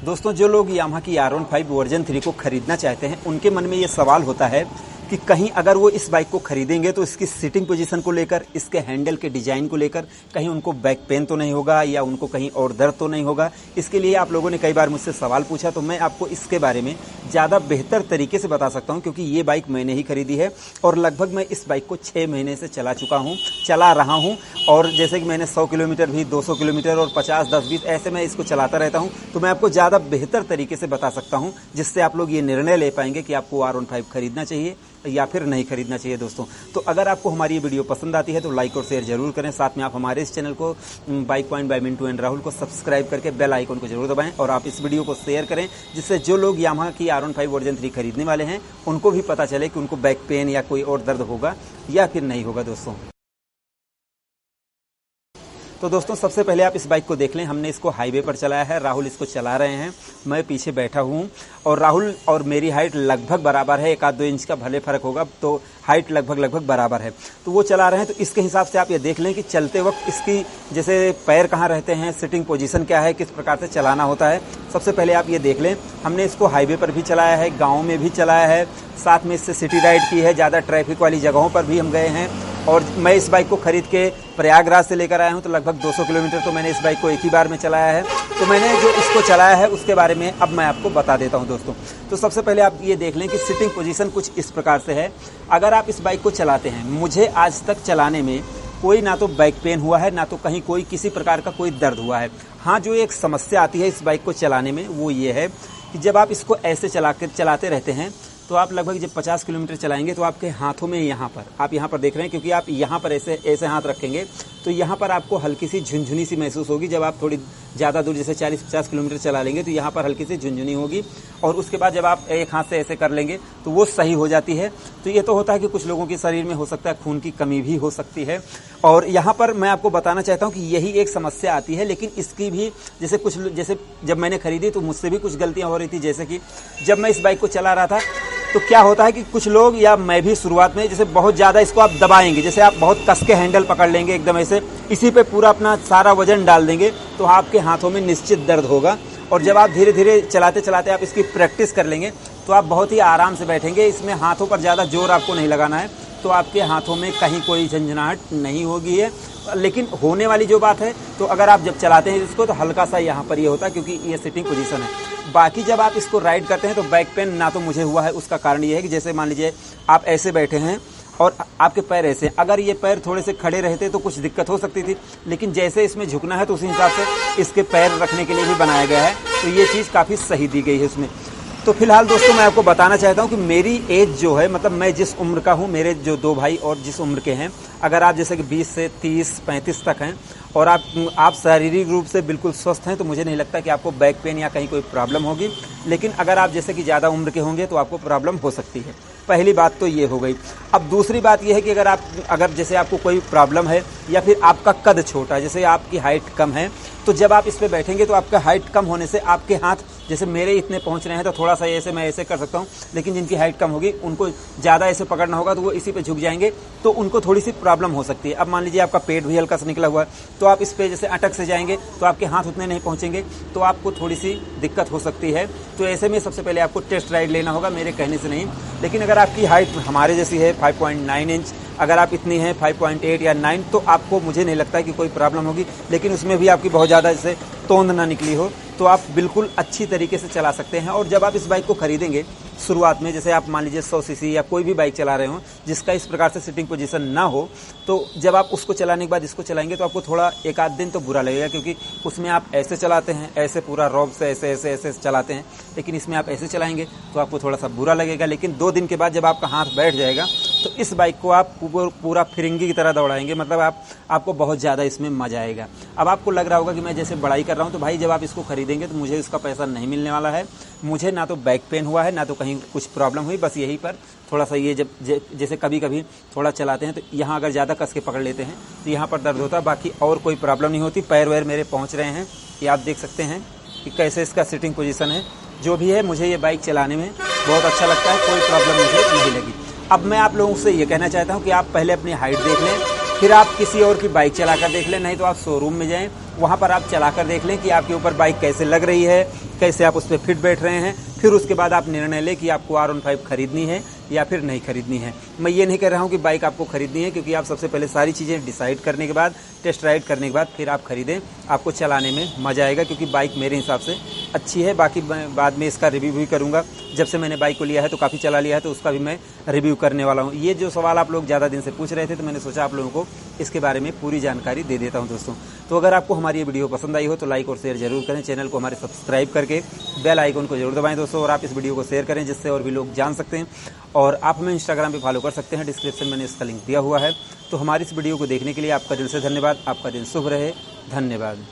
दोस्तों, जो लोग यामाहा की R15 वर्जन 3 को खरीदना चाहते हैं, उनके मन में ये सवाल होता है कि कहीं अगर वो इस बाइक को खरीदेंगे तो इसकी सीटिंग पोजीशन को लेकर, इसके हैंडल के डिजाइन को लेकर कहीं उनको बैक पेन तो नहीं होगा या उनको कहीं और दर्द तो नहीं होगा। इसके लिए आप लोगों ने कई बार मुझसे सवाल पूछा, तो मैं आपको इसके बारे में ज़्यादा बेहतर तरीके से बता सकता हूं, क्योंकि ये बाइक मैंने ही खरीदी है और लगभग मैं इस बाइक को 6 महीने से चला रहा हूँ। और जैसे कि मैंने 100 किलोमीटर भी, 200 किलोमीटर और 50, 10, 20 ऐसे मैं इसको चलाता रहता हूँ, तो मैं आपको ज़्यादा बेहतर तरीके से बता सकता हूँ, जिससे आप लोग ये निर्णय ले पाएंगे कि आपको R15 खरीदना चाहिए या फिर नहीं खरीदना चाहिए। दोस्तों, तो अगर आपको हमारी ये वीडियो पसंद आती है तो लाइक और शेयर जरूर करें। साथ में आप हमारे इस चैनल को bike point by Mintu and Rahul को सब्सक्राइब करके बेल आइकन को जरूर दबाएं और आप इस वीडियो को शेयर करें, जिससे जो लोग यामाहा की R15 वर्जन 3 खरीदने वाले हैं उनको भी पता चले कि उनको बैक पेन या कोई और दर्द होगा या फिर नहीं होगा। तो दोस्तों, सबसे पहले आप इस बाइक को देख लें। हमने इसको हाईवे पर चलाया है, राहुल इसको चला रहे हैं, मैं पीछे बैठा हूँ और राहुल और मेरी हाइट लगभग बराबर है, 1-2 इंच का भले फर्क होगा, तो हाइट लगभग बराबर है। तो वो चला रहे हैं, तो इसके हिसाब से आप ये देख लें कि चलते वक्त इसकी जैसे पैर कहाँ रहते हैं, सिटिंग पोजीशन क्या है, किस प्रकार से चलाना होता है। सबसे पहले आप ये देख लें, हमने इसको हाईवे पर भी चलाया है, गाँव में भी चलाया है, साथ में इससे सिटी राइड की है, ज़्यादा ट्रैफिक वाली जगहों पर भी हम गए हैं। और मैं इस बाइक को खरीद के प्रयागराज से लेकर आया हूं, तो लगभग 200 किलोमीटर तो मैंने इस बाइक को एक ही बार में चलाया है। तो मैंने जो इसको चलाया है उसके बारे में अब मैं आपको बता देता हूं। दोस्तों, तो सबसे पहले आप ये देख लें कि सिटिंग पोजीशन कुछ इस प्रकार से है। अगर आप इस बाइक को चलाते हैं, मुझे आज तक चलाने में कोई ना तो बैक पेन हुआ है, ना तो कहीं कोई किसी प्रकार का कोई दर्द हुआ है। हाँ, जो एक समस्या आती है इस बाइक को चलाने में वो ये है कि जब आप इसको ऐसे चलाते रहते हैं, तो आप लगभग जब 50 किलोमीटर चलाएंगे तो आपके हाथों में यहाँ पर, आप यहाँ पर देख रहे हैं, क्योंकि आप यहाँ पर ऐसे हाथ रखेंगे तो यहाँ पर आपको हल्की सी झुनझुनी सी महसूस होगी। जब आप थोड़ी ज़्यादा दूर जैसे 40-50 किलोमीटर चला लेंगे तो यहाँ पर हल्की सी झुनझुनी होगी, और उसके बाद जब आप एक हाथ से ऐसे कर लेंगे तो वो सही हो जाती है। तो ये तो होता है कि कुछ लोगों के शरीर में हो सकता है खून की कमी भी हो सकती है, और यहाँ पर मैं आपको बताना चाहता हूँ कि यही एक समस्या आती है। लेकिन इसकी भी जैसे जब मैंने खरीदी तो मुझसे भी कुछ गलतियाँ हो रही थी। जैसे कि जब मैं इस बाइक को चला रहा था तो क्या होता है कि कुछ लोग या मैं भी शुरुआत में जैसे बहुत ज़्यादा इसको आप दबाएंगे, जैसे आप बहुत कस के हैंडल पकड़ लेंगे एकदम ऐसे, इसी पे पूरा अपना सारा वजन डाल देंगे तो आपके हाथों में निश्चित दर्द होगा। और जब आप धीरे धीरे चलाते चलाते आप इसकी प्रैक्टिस कर लेंगे तो आप बहुत ही आराम से बैठेंगे। इसमें हाथों पर ज़्यादा जोर आपको नहीं लगाना है, तो आपके हाथों में कहीं कोई झंझनाहट नहीं होगी है। लेकिन होने वाली जो बात है, तो अगर आप जब चलाते हैं इसको तो हल्का सा यहाँ पर ये होता है, क्योंकि ये सिटिंग पोजीशन है। बाकी जब आप इसको राइड करते हैं तो बैक पेन ना तो मुझे हुआ है। उसका कारण ये है कि जैसे मान लीजिए आप ऐसे बैठे हैं और आपके पैर ऐसे, अगर ये पैर थोड़े से खड़े रहते तो कुछ दिक्कत हो सकती थी, लेकिन जैसे इसमें झुकना है तो उसी हिसाब से इसके पैर रखने के लिए भी बनाया गया है, तो ये चीज़ काफ़ी सही दी गई है इसमें। तो फिलहाल दोस्तों, मैं आपको बताना चाहता हूं कि मेरी एज जो है, मतलब मैं जिस उम्र का हूं, मेरे जो 2 भाई और जिस उम्र के हैं, अगर आप जैसे कि 20 से 30-35 तक हैं और आप शारीरिक रूप से बिल्कुल स्वस्थ हैं, तो मुझे नहीं लगता कि आपको बैक पेन या कहीं कोई प्रॉब्लम होगी। लेकिन अगर आप जैसे कि ज़्यादा उम्र के होंगे तो आपको प्रॉब्लम हो सकती है। पहली बात तो ये हो गई। अब दूसरी बात ये है कि अगर जैसे आपको कोई प्रॉब्लम है या फिर आपका कद छोटा है, जैसे आपकी हाइट कम है, तो जब आप इस पे बैठेंगे तो आपका हाइट कम होने से आपके हाथ, जैसे मेरे इतने पहुंच रहे हैं तो थोड़ा सा ऐसे मैं ऐसे कर सकता हूं, लेकिन जिनकी हाइट कम होगी उनको ज़्यादा ऐसे पकड़ना होगा तो वो इसी पे झुक जाएंगे, तो उनको थोड़ी सी प्रॉब्लम हो सकती है। अब मान लीजिए आपका पेट भी हल्का सा निकला हुआ है, तो आप इस पे जैसे अटक से जाएंगे तो आपके हाथ उतने नहीं पहुंचेंगे, तो आपको थोड़ी सी दिक्कत हो सकती है। तो ऐसे में सबसे पहले आपको टेस्ट राइड लेना होगा, मेरे कहने से नहीं। लेकिन अगर आपकी हाइट हमारे जैसी है 5.9 इंच, अगर आप इतनी हैं 5.8 या 9, तो आपको, मुझे नहीं लगता कि कोई प्रॉब्लम होगी। लेकिन उसमें भी आपकी बहुत ज़्यादा जैसे तोंद ना निकली हो तो आप बिल्कुल अच्छी तरीके से चला सकते हैं। और जब आप इस बाइक को खरीदेंगे शुरुआत में, जैसे आप मान लीजिए 100 सीसी या कोई भी बाइक चला रहे हो जिसका इस प्रकार से सिटिंग पोजीशन ना हो, तो जब आप उसको चलाने के बाद इसको चलाएंगे तो आपको थोड़ा 1-आध दिन तो बुरा लगेगा, क्योंकि उसमें आप ऐसे चलाते हैं, ऐसे पूरा रॉब से ऐसे ऐसे ऐसे चलाते हैं, लेकिन इसमें आप ऐसे चलाएंगे तो आपको थोड़ा सा बुरा लगेगा। लेकिन 2 दिन के बाद जब आपका हाथ बैठ जाएगा तो इस बाइक को आप पूरा फिरंगी की तरह दौड़ाएंगे, मतलब आपको बहुत ज़्यादा इसमें मजा आएगा। अब आपको लग रहा होगा कि मैं जैसे बड़ाई कर रहा हूँ, तो भाई जब आप इसको खरीदेंगे तो मुझे इसका पैसा नहीं मिलने वाला है। मुझे ना तो बैक पेन हुआ है, ना तो कहीं कुछ प्रॉब्लम हुई, बस यहीं पर थोड़ा सा ये जैसे कभी कभी थोड़ा चलाते हैं तो यहाँ अगर ज़्यादा कस के पकड़ लेते हैं तो यहाँ पर दर्द होता है, बाकी और कोई प्रॉब्लम नहीं होती। पैर वैर मेरे पहुँच रहे हैं, ये आप देख सकते हैं कि कैसे इसका सिटिंग पोजीशन है। जो भी है, मुझे ये बाइक चलाने में बहुत अच्छा लगता है, कोई प्रॉब्लम मुझे नहीं लगी। अब मैं आप लोगों से ये कहना चाहता हूँ कि आप पहले अपनी हाइट देख लें, फिर आप किसी और की बाइक चलाकर देख लें, नहीं तो आप शोरूम में जाएं, वहाँ पर आप चलाकर देख लें कि आपके ऊपर बाइक कैसे लग रही है, कैसे आप उस पर फिट बैठ रहे हैं। फिर उसके बाद आप निर्णय लें कि आपको R15 खरीदनी है या फिर नहीं खरीदनी है। मैं ये नहीं कह रहा हूँ कि बाइक आपको खरीदनी है, क्योंकि आप सबसे पहले सारी चीज़ें डिसाइड करने के बाद, टेस्ट राइड करने के बाद फिर आप खरीदें, आपको चलाने में मज़ा आएगा, क्योंकि बाइक मेरे हिसाब से अच्छी है। बाकी बाद में इसका रिव्यू भी करूँगा। जब से मैंने बाइक को लिया है तो काफ़ी चला लिया है, तो उसका भी मैं रिव्यू करने वाला हूँ। ये जो सवाल आप लोग ज़्यादा दिन से पूछ रहे थे, तो मैंने सोचा आप लोगों को इसके बारे में पूरी जानकारी दे देता हूँ दोस्तों। तो अगर आपको हमारी ये वीडियो पसंद आई हो तो लाइक और शेयर जरूर करें। चैनल को हमारे सब्सक्राइब करके बेल आइकन को जरूर दबाएं दोस्तों, और आप इस वीडियो को शेयर करें जिससे और भी लोग जान सकते हैं। और आप हमें इंस्टाग्राम पे फॉलो कर सकते हैं, डिस्क्रिप्शन में इसका लिंक दिया हुआ है। तो हमारी इस वीडियो को देखने के लिए आपका दिल से धन्यवाद। आपका दिन शुभ रहे। धन्यवाद।